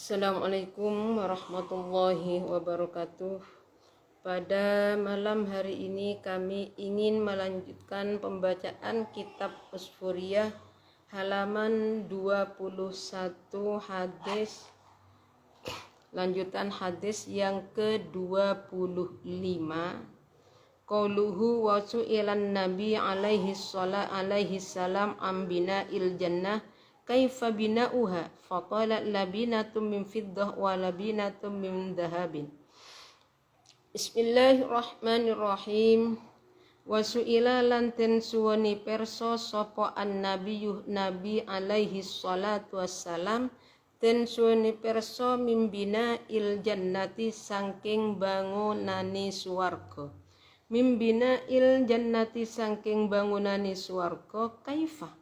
Assalamualaikum warahmatullahi wabarakatuh. Pada malam hari ini kami ingin melanjutkan pembacaan kitab Usfuriyah halaman 21 hadis, lanjutan hadis yang ke-25. Qauluhu wa su'ilan nabi alaihi salam ambina il jannah kaifa bina'uha faqala labinatum min fiddah wa labinatum min dhahabin. Bismillahirrahmanirrahim. Wa su'ila lanten suwani perso sapa annabiyuh nabi alaihi salatu wassalam ten suwani perso mimbina il jannati saking bangunani swarga. Mimbina il jannati saking bangunani swarga kaifa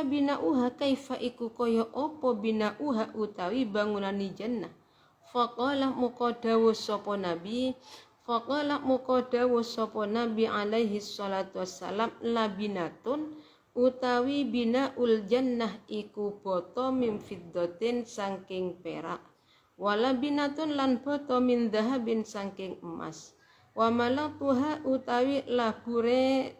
binauha kaifa iku kaya apa binauha utawi bangunani jannah. Faqala muqaddawu sapa nabi alaihi salatu wassalam labinatun utawi binaul jannah iku boto min fiddatin saking perak wala binatun lan boto min dhahabin saking emas. Wa malatuha utawi lapure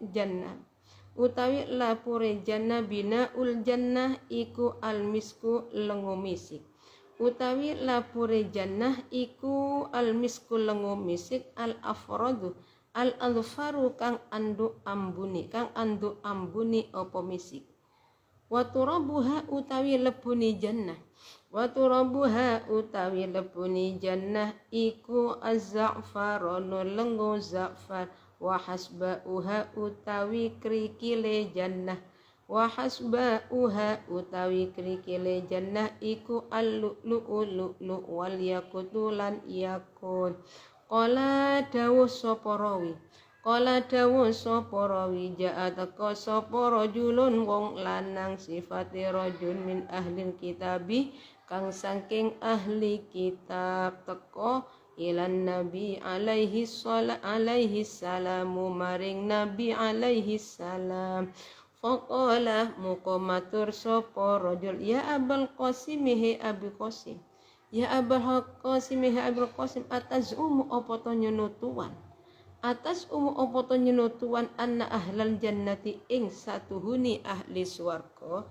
jannah binaul jannah iku almisku lengo misik. Utawi lapure jannah iku almisku lengo misik al afradu al adfaru kang andu ambuni apa misik. Wa turabuha utawi lebuni jannah iku az-za'faranu lengo za'far. Wa hasba'uha utawi krikile jannah iku al-lu'lu wal yaqutu lan yakun. Qala dawuh sapa rawi ja'ataka sapa rajulun wong lanang sifate rajul min ahlil kitabi kang saking ahli kitab teko ilan nabi alaihi salamu maring nabi alaihi salam. Faqala muka matur sapa rajul ya abul qasim he abul qasim atazumu apa to nyenutuan anna ahlal jannati ing satuhuni ahli swarga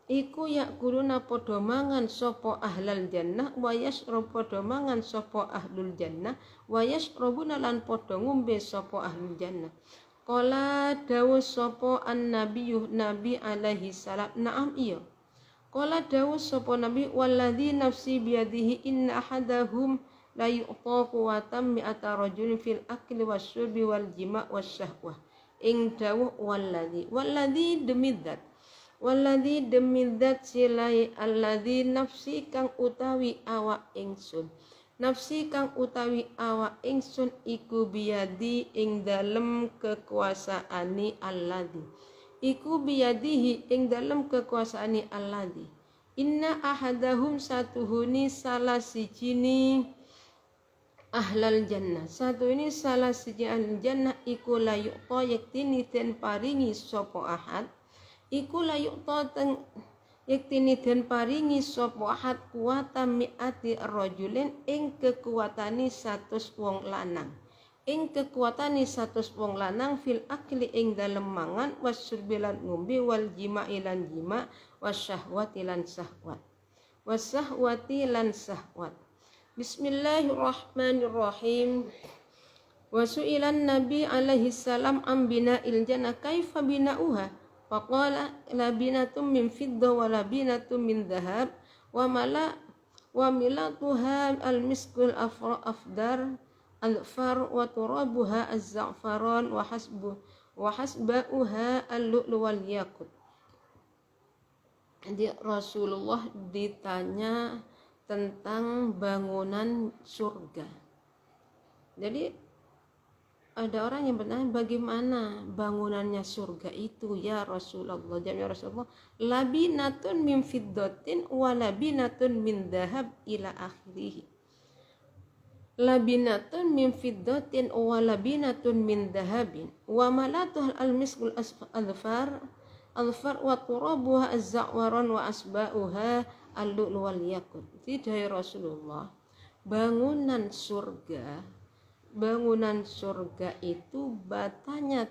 iku yakuluna padha mangan sapa ahlal jannah wa yashrab padha mangan sapa ahlul jannah wa yashrabuna lan padha ngombe sapa ahlul jannah. Qala dawuh sapa annabiyuh nabi alaihi salam na'am iya. Qala dawuh sapa nabi walladzi nafsi biyadihi inna ahadahum la yu'ta quwatan mi'ata rajulin fil akli wasyurbi wal jima' wasyahwah. Ing dawuh walladzi demidzat silai alladzi nafsi kang utawi awak ingsun iku biyadi ing dalem kekuasaani alladzi inna ahadahum satuhuni salah sijini ahlal jannah iku layuqta yaktini den paringi sapa ahad kuwatan mi'ati rajulin ing kekuatani 100 wong lanang fil akli ing dalem mangan wasyurbi lan ngombe wal jima'i lan jima' wasyahwati lan syahwat. Bismillahirrahmanirrahim. Wa su'ilan nabi alaihi salam ambina il jannah kaifa bina'uha faqala labinatum min fiddah wa labinatum min dhahab wa milatuha al-miskul afdar al-far wa turabuha az-za'faran wa hasba'uha al-lu'lu wal yakut. Jadi Rasulullah ditanya tentang bangunan surga. Jadi ada orang yang bertanya bagaimana bangunannya surga itu ya Rasulullah. Jawab Rasulullah labinatun min fiddatin wa labinatun min dhahab ila akhirih. labinatun min fiddatin wa labinatun min dahabin wa malatuhal almiskul adfar wa turabuha az-za'waran wa asba'uha al-lu'lu wal yakut. Tidak Rasulullah, bangunan surga itu batanya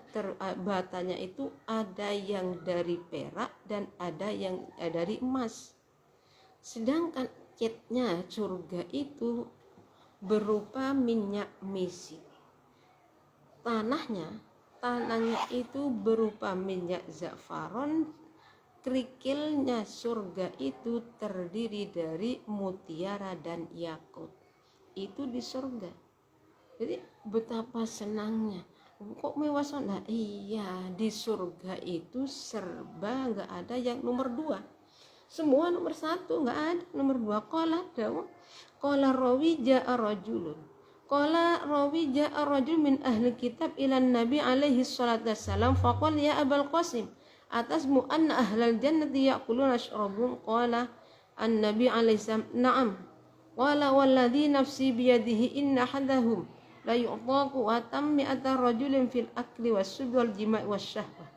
itu ada yang dari perak dan ada yang dari emas. Sedangkan catnya surga itu berupa minyak misik. Tanahnya itu berupa minyak za'faron. Kerikilnya surga itu terdiri dari mutiara dan yakut. Itu di surga. Jadi betapa senangnya. Kok mewah sana? Iya, di surga itu serba nggak ada yang nomor 2. Semua nomor 1, nggak ada nomor 2. Qala rawi ja'a rajul min ahli kitab ilan nabi alaihi salatu wassalam faqala ya abal qasim atasmu anna ahlal jannati ya'kuluna yashrabun. Qala an-nabi alaihi salam na'am. Qala walladhi nafsi biyadihi inna hadahum la yu'taku wa tammi'ata rajulin fil akli was-sud wal jima'i wasyahwah.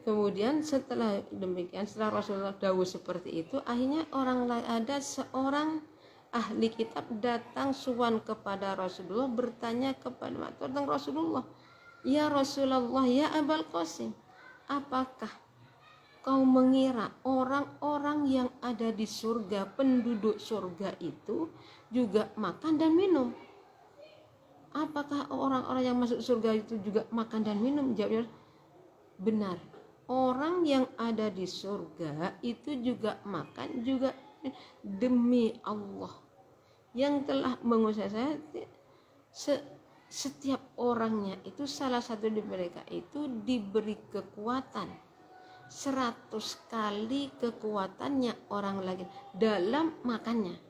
Kemudian setelah demikian, setelah Rasulullah dawuh seperti itu, akhirnya ada seorang ahli kitab datang suwan kepada Rasulullah, bertanya kepada Rasulullah, ya Rasulullah, ya Abul Qasim, apakah kau mengira orang-orang yang ada di surga, penduduk surga itu juga makan dan minum? Apakah orang-orang yang masuk surga itu juga makan dan minum? Jawabnya, benar, orang yang ada di surga itu juga makan juga. Demi Allah yang telah menguasai saya, setiap orangnya itu, salah satu dari mereka itu diberi kekuatan 100 kali kekuatannya orang lagi dalam makannya.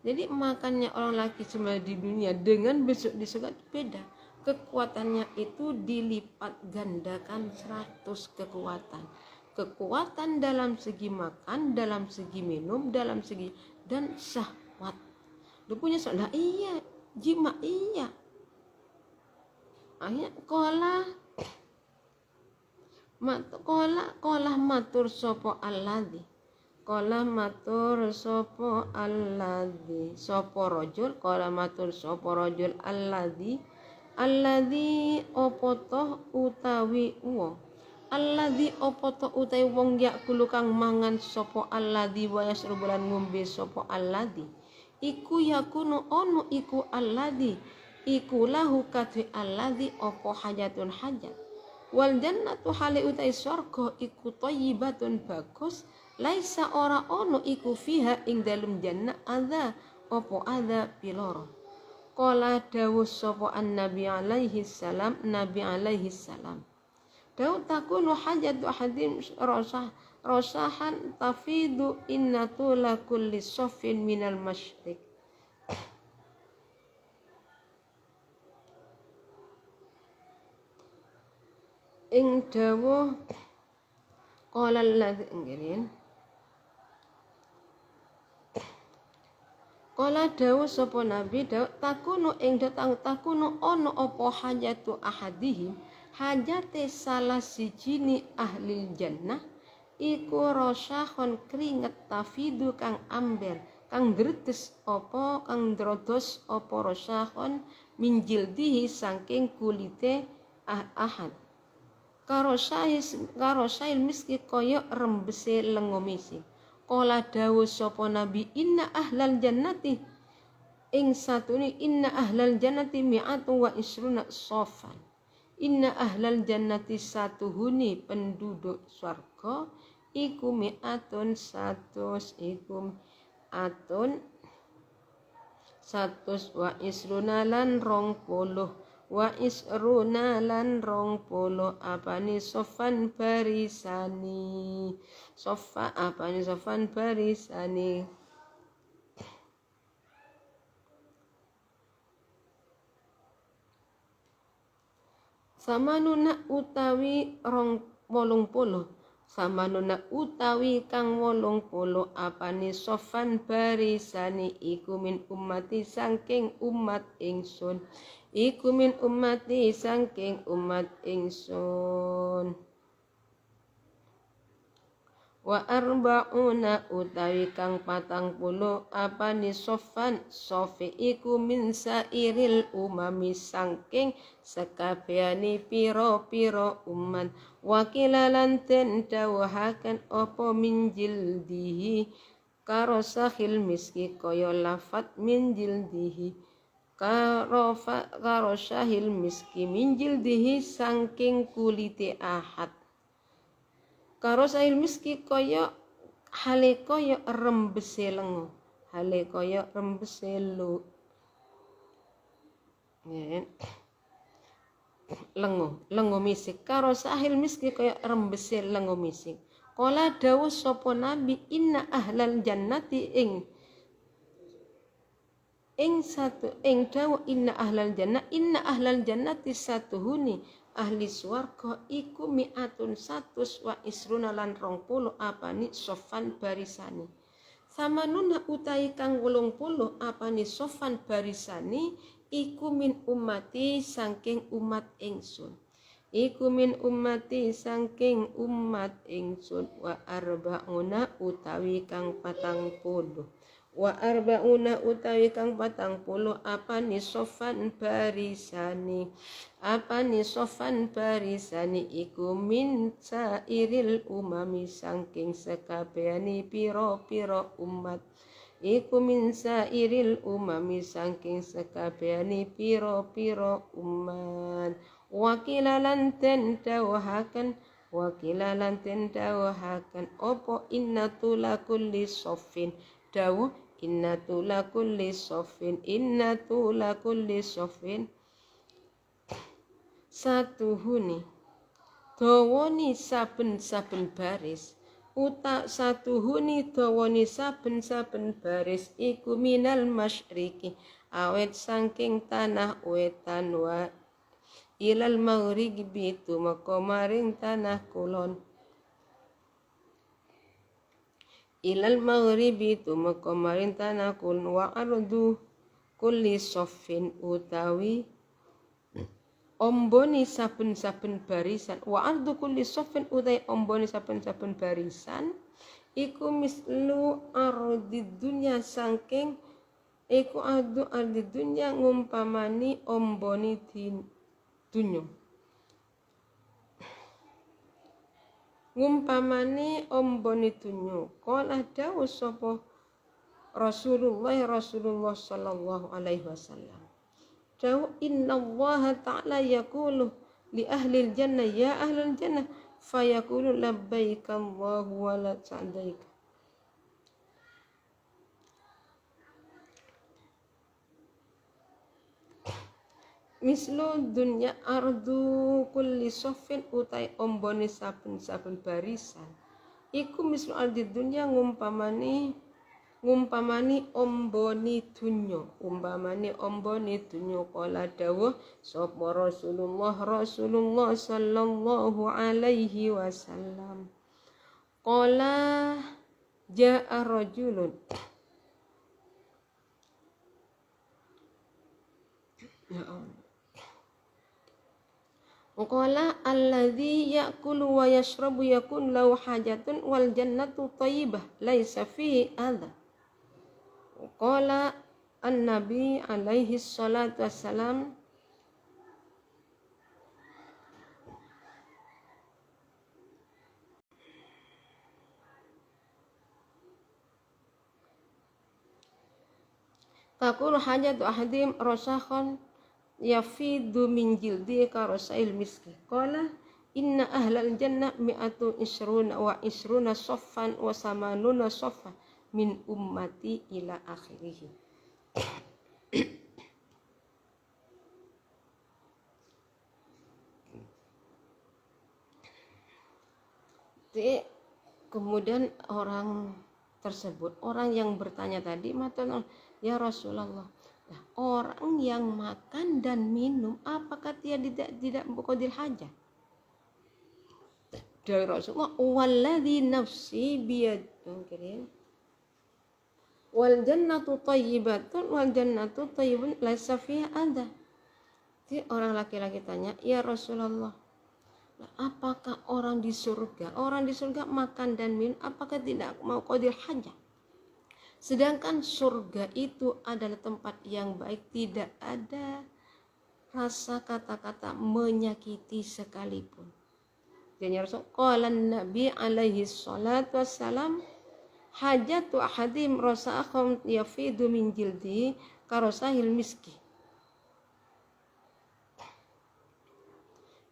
Jadi makannya orang laki cuma di dunia dengan besok di surga beda. Kekuatannya itu dilipat gandakan 100 kekuatan. Kekuatan dalam segi makan, dalam segi minum, dalam segi dan syahwat. Dia punya syahwat, iya, jima iya. Akhirnya kolah matur sopo alladhi. Kolah matur sopo alladhi. Sopo rojul, kolah matur sopo rojul alladhi opotoh utawi wong. Alladzi opotoh utawi wong yakulu kang mangan sapa alladzi wa yasrubulan ngombe sapa alladzi. Iku yakunu ono iku alladzi iku lahu kadhe alladzi opo hajatun hajat. Wal jannatu hale utawi swarga iku thayyibatun bagus. Laisa ora ono iku fiha ing dalem jannah adza opo adza piloro. Qala dawuh sapa an-nabi alaihi salam, nabi alaihi salam, dawuh takunu hajatu hadim rosahan tafidu innatu la kulli sofin minal masyriq. Ing dawuh qala alladzi ngirin Kala dawuh sapa nabi dawuh takunu ing takunu ono apa hajatu ahadihim, hajate salah sijini ahli jannah iku rosyahon keringet tafidu kang amber kang dredes apa kang drodos apa rosyahon minjildihi saking kulite ahad karosail miski kaya rembese lengomisi. Kala dawuh sapa nabi inna ahlal jannati ing satune inna ahlal jannati mi'atu wa isruna sofan. Inna ahlal jannati satuhuni penduduk swarga iku mi'atun 100 iku atun 100 wa isruna lan 20 wa isruna lan 20 apane sofan barisani sofa apane sofan barisani samanuna utawi 80 samanuna utawi kang 80 apane sofan barisani iku min ummati saking umat ingsun iku min ummati saking umat ingsun wa arba'una utawi kang 40 apane sofan sofi iku min sairil umami saking sekabehane pira-pira umat wakilalan den dawuhaken apa min jildihi karo sahil miski kaya lafat min jildihi karo sahil miski min jildihi saking kulite ahad karo sahil miski kaya hale kaya rembese lengo hale kaya rembese lengo misik karo sahil miski kaya rembese lengo misik kala dawuh sapa nabi inna ahlal jannati ing dawuh inna ahlal jannati satuhuni ahli swarga iku mi'atun 100 wa isruna lan 20 apane sofan barisani samanuna utai kang 80 apane sofan barisani iku min ummati saking umat ingsun iku min ummati saking umat ingsun wa arba'una utawi kang 40 wa arba'una utawi kang 40 apane sofan barisani iku min sairil umami saking sekabehane pira-pira umat iku min sairil umami saking sekabehane pira-pira umat wakilalan den dawuhaken opo innatula kulli soffin dawuh innatula kulli soffin satuhuni dawani saben-saben baris satuhuni dawani saben-saben baris iku minal masyriqi awet saking tanah wetan wa ilal maghribi tumeka maring tanah kulon wa ardu kulli soffin utawi omboni saben-saben barisan wa ardu kulli soffin utai omboni saben-saben barisan iku mislu ardi dunya saking iku ardi dunya ngumpamani omboni dunya kala dawuh sapa Rasulullah sallallahu alaihi wasallam dawuh innallaha ta'ala yaqulu li ahlil jannah ya ahlal jannah fayaqulu labbaika Allahu wa la sa'daika mislu dunya ardu kulli soffin utai ombone saben-saben barisan iku mislu ardi dunya ngumpamani omboni dunya kala dawuh sapa Rasulullah sallallahu alaihi wasallam kala ja'a rajulun ya Allah qala alladzi ya'kulu wa yashrabu yakun lahu hajatun wal jannatu thayyibah laisa fihi adha qala an-nabi alaihi salatu wassalam takunu hajatu ahadim rasakhon yafidu min jildi karosail miski qala inna ahlal jannah mi'atu isruna wa isruna soffan wa samanuna soffan min ummati ila akhirih. Kemudian orang tersebut, orang yang bertanya tadi, ya Rasulullah, nah, orang yang makan dan minum apakah dia tidak qadil hajat? dari Rasulullah, walladzi nafsi biyadihi, wal jannatu thayyibatun wal jannatu thayyibun laisa fiha adha. Jadi orang laki-laki tanya, ya Rasulullah, apakah orang di surga makan dan minum, apakah tidak mau qadil hajat? Sedangkan surga itu adalah tempat yang baik, tidak ada rasa kata-kata menyakiti sekalipun. Jadi Rasul qala Nabi alaihi salatu wassalam, hajatu ahadim rasa'akhum yafidu min jildi karosahil miski.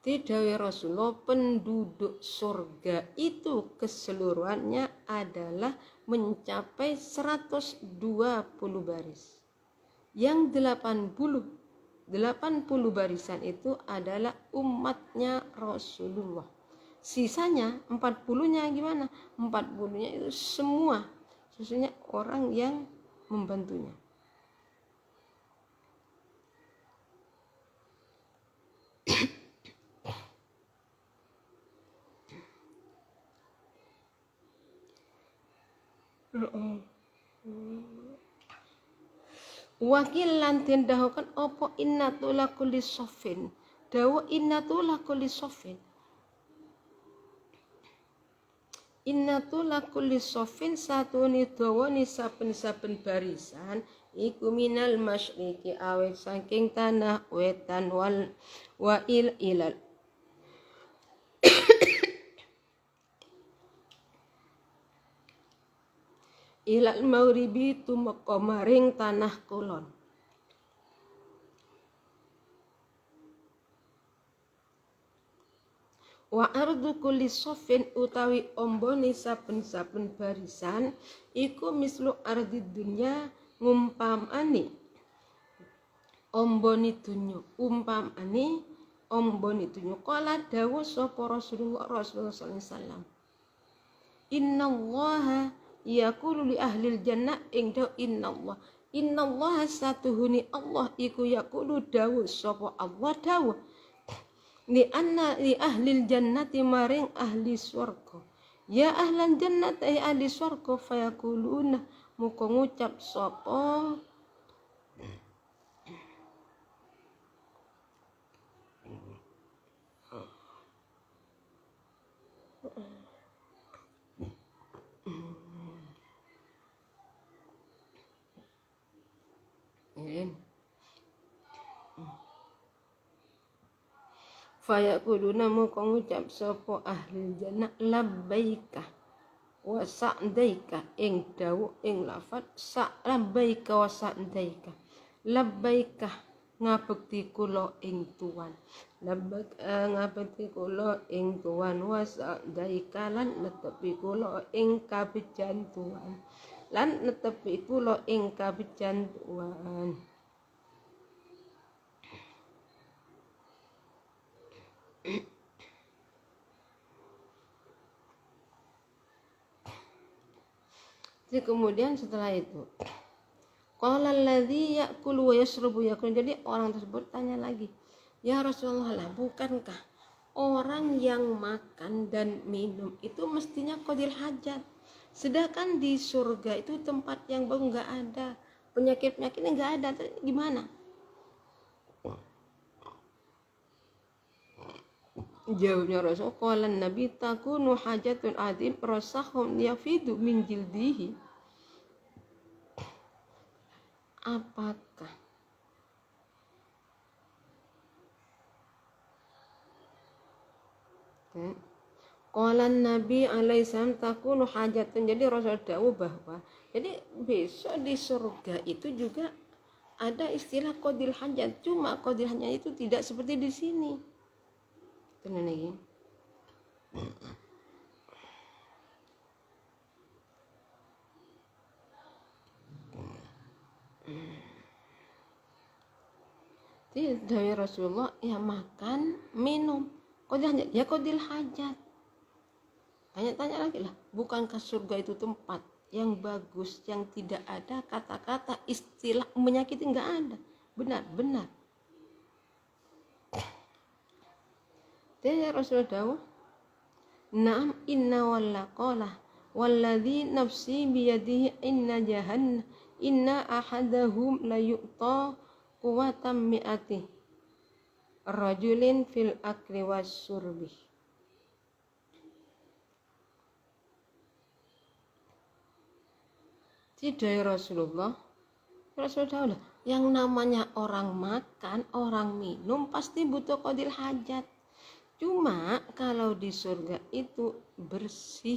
Dawuh Rasulullah, penduduk surga itu keseluruhannya adalah mencapai 120 baris. Yang 80 barisan itu adalah umatnya Rasulullah. Sisanya 40-nya gimana? 40-nya itu semua sesungguhnya orang yang membantunya. Wakil lantin dahukan opo innatula kulli sofin. Dawa innatula kulli sofin. Innatula kulli sofin satuni dawa ni saben-saben barisan iku minal masyriqi awet saking tanah wetan wa ilal ilal maghribi tumeka maring tanah kulon. Wa ardu kulli sofin utawi ombone saben-saben barisan iku mislu ardi dunya ngumpamane ombone dunya ombone dunya. Kala dawuh sapa Rasulullah sallallahu alaihi wasallam, innallaha yaqulu li ahlil jannah innallaha satuhuni Allah iku yaqulu dawuh sapa Allah dawuh li ahlil jannati maring ahli swarga, ya ahlan jannati ay ahli swarga, fayaquluna muka ngucap sapa fayaquluna muka ngucap sapa ahli jannah labbaika wa sa'daika ing dawuh ing lafaz labbaika wa sa'daika. Labbaika ngabekti kula ing tuan, ngabekti kula ing tuan, wa sa'daika lan netepi kula ing kabejan tuan, lan netepi kula ing kabejan tuan. Jadi kemudian setelah itu qala alladzi ya'kulu wa yashrabu yakun. Jadi orang tersebut tanya lagi, ya Rasulullah, bukankah orang yang makan dan minum itu mestinya qadil hajat, sedangkan di surga itu tempat yang baru nggak ada, penyakit-penyakitnya nggak ada, gimana? Jawabnya Rasul, qala Nabi takunu hajatun adim rasahum yafidu min jildihi. Apakah qala Nabi alaihi salam takunu hajatun. Jadi Rasul dawuh bahwa jadi besok di surga itu juga ada istilah qadil hajat, cuma qadil hajat itu tidak seperti di sini. Tenan lagi. Jadi dari Rasulullah, ya makan, minum, qadil hajat, ya qadil hajat. Tanya-tanya lagi lah, bukankah surga itu tempat yang bagus, yang tidak ada kata-kata istilah menyakiti, nggak ada. Benar. Jadi Rasulullah dawuh, Naam inna walla qala walladzi nafsi biyadihi inna ahadahum la yu'ta quwatan mi'ati rajulin fil akli wasyurbi. Tidak Rasulullah tahu yang namanya orang makan, orang minum pasti butuh qadil hajat. Cuma kalau di surga itu bersih,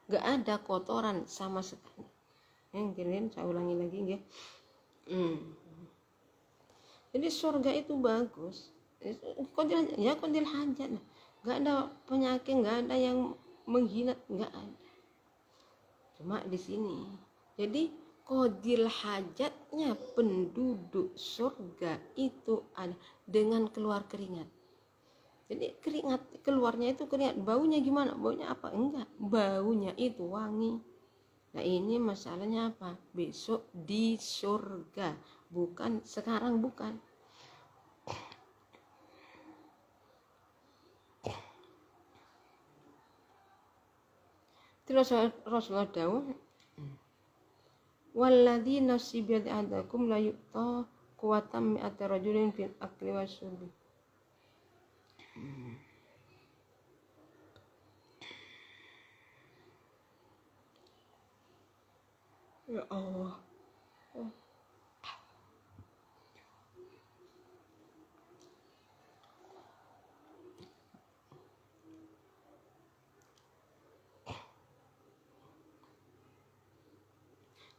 gak ada kotoran sama sekali. Yang saya ulangi lagi ya. Jadi surga itu bagus. Qadil hajat. Gak ada penyakit, gak ada yang menghina, gak ada. Cuma di sini. Jadi qadil hajatnya penduduk surga itu ada dengan keluar keringat. Jadi keringat keluarnya itu keringat, baunya gimana? Baunya apa? Enggak, baunya itu wangi. Nah ini masalahnya apa? Besok di surga, bukan sekarang, bukan. Terus Rasulullah dawuh, walladzi nafsi biyadi ahadakum la yu'ta quwatan mi'ati rajulin fil akli wasyurbi. Ya Allah.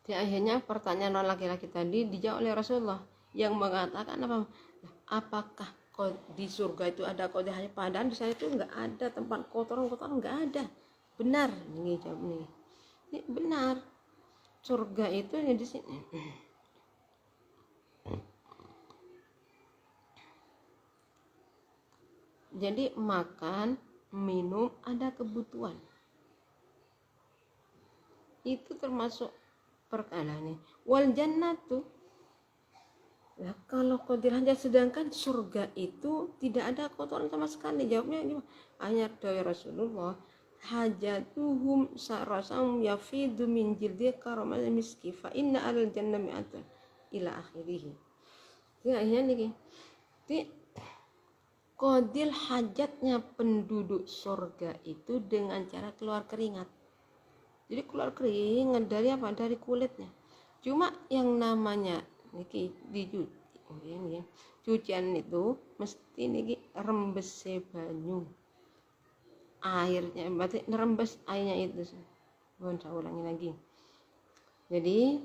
Di akhirnya pertanyaan orang laki-laki tadi dijawab oleh Rasulullah yang mengatakan apa? Apakah di surga itu ada qadil hajat? Padahal di sana itu enggak ada tempat kotoran-kotoran, enggak ada. Benar ini jawab nih. Ini benar. Surga itu ya di sini. Jadi makan, minum, ada kebutuhan. Itu termasuk perkara nih. Wal jannatu. Nah, kalau qadil hajat, sedangkan surga itu tidak ada kotoran sama sekali. Jawabnya gimana? Ayat dari Rasulullah, hajatuhum sarasam yafidu min jildi karamal miski fa inna alal jannah mi'atan ila akhirih. Ya ini nih. Qadil hajatnya penduduk surga itu dengan cara keluar keringat. Jadi keluar keringat dari apa? Dari kulitnya. Cuma yang namanya dicuci, cucian itu mesti niki rembes banyu. Airnya berarti nerembes airnya itu. Saya ulangi lagi. Jadi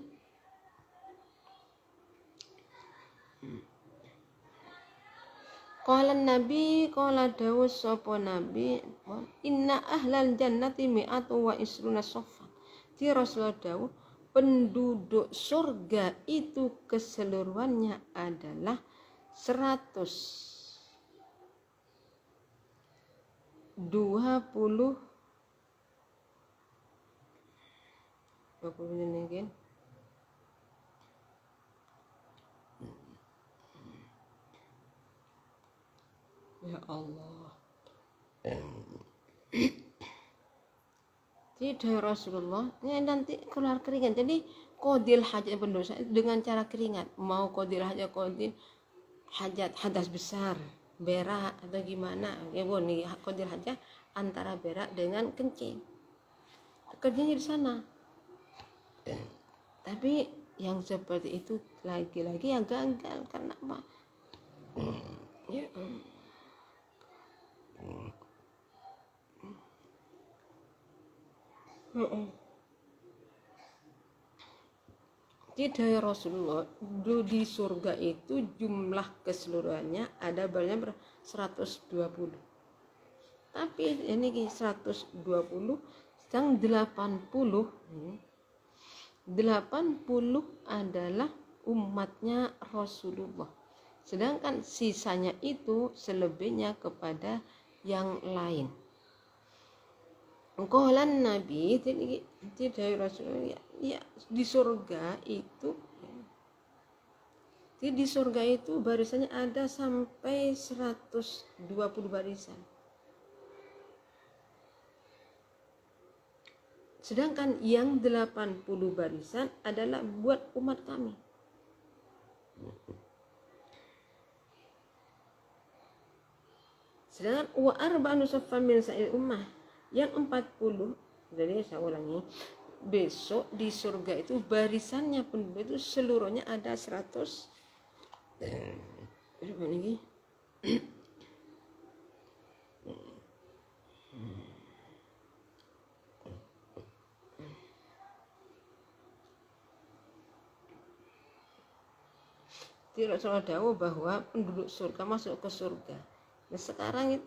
qala nabi qala dawus sapa nabi inna ahlal jannati mi'atu wa isruna saffan. Di Rasulullah dawuh penduduk surga itu keseluruhannya adalah 120 mungkin. Ya Allah. Tidak Rasulullah, ini nanti keluar keringat. Jadi qadil hajat pendosa dengan cara keringat. Mau qadil hajat hadas besar, berak atau gimana? Ya bu, nih qadil hajat antara berak dengan kencing. Kerjanya di sana. Tapi yang seperti itu lagi-lagi yang gagal karena apa? Ya. Tidak Rasulullah, di surga itu jumlah keseluruhannya ada banyak 120. Tapi ini 120 sedang 80 adalah umatnya Rasulullah. Sedangkan sisanya itu selebihnya kepada yang lain. Qaulan Nabi tidak Rasulullah ya di surga itu barisannya ada sampai 120 barisan. Sedangkan yang 80 barisan adalah buat umat kami. Sedangkan wa arba'un saffan min sa'il ummah, yang 40, jadi saya ulangi, besok di surga itu barisannya penduduk itu seluruhnya ada 100 berapa ini? Di Rasulullah dawuh bahwa penduduk surga masuk ke surga. Nah sekarang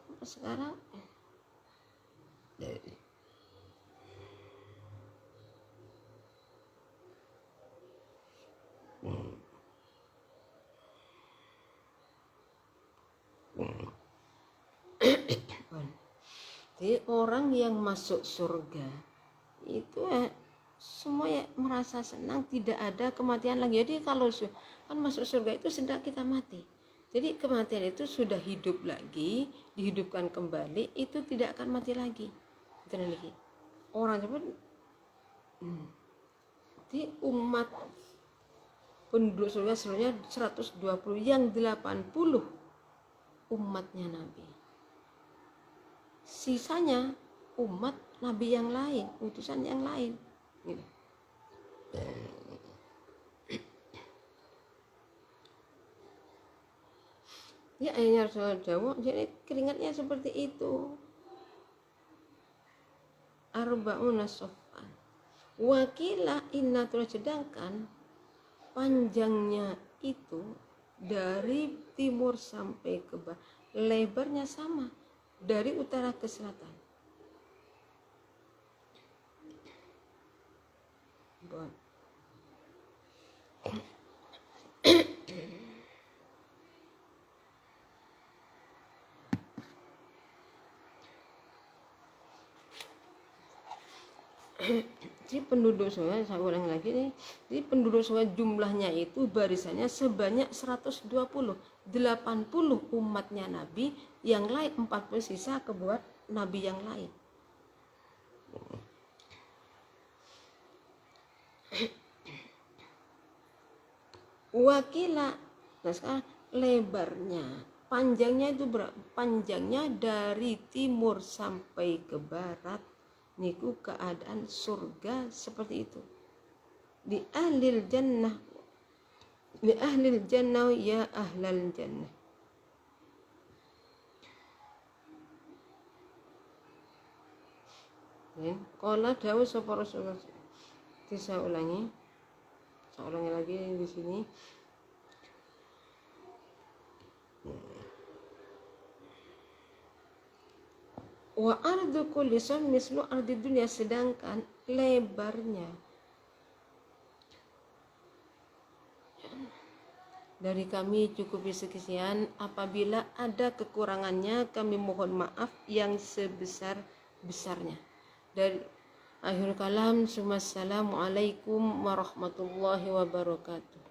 jadi orang yang masuk surga itu semua merasa senang, tidak ada kematian lagi. Jadi kalau kan masuk surga itu sedang kita mati. Jadi kematian itu sudah hidup lagi, dihidupkan kembali, itu tidak akan mati lagi. Itu lagi. Orang tersebut di umat penduduk surga seluruhnya 120, yang 80 umatnya Nabi. Sisanya umat Nabi yang lain, utusan yang lain. Gitu. Ya ayahnya Rasulullah Jawa, jadi keringatnya seperti itu. Arba'una saffan. Wakila innatul, sedangkan panjangnya itu dari timur sampai ke barat, lebarnya sama dari utara ke selatan. Jadi penduduk surga, saya ulang lagi nih, jadi penduduk surga jumlahnya itu barisannya sebanyak 120, 80 umatnya Nabi, yang lain 40 sisa kebuat Nabi yang lain. Wakila, nah sekarang lebarnya, panjangnya itu berapa? Panjangnya dari timur sampai ke barat, niku keadaan surga seperti itu. Di ahlil jannah ya ahlal jannah. Qala dawuh sapa Rasulullah. Saya ulangi lagi di sini. Wa ardu kulli sam mislu ardi dunia, sedangkan lebarnya dari kami cukup sekian. Apabila ada kekurangannya kami mohon maaf yang sebesar-besarnya. Dari akhir kalam, assalamualaikum warahmatullahi wabarakatuh.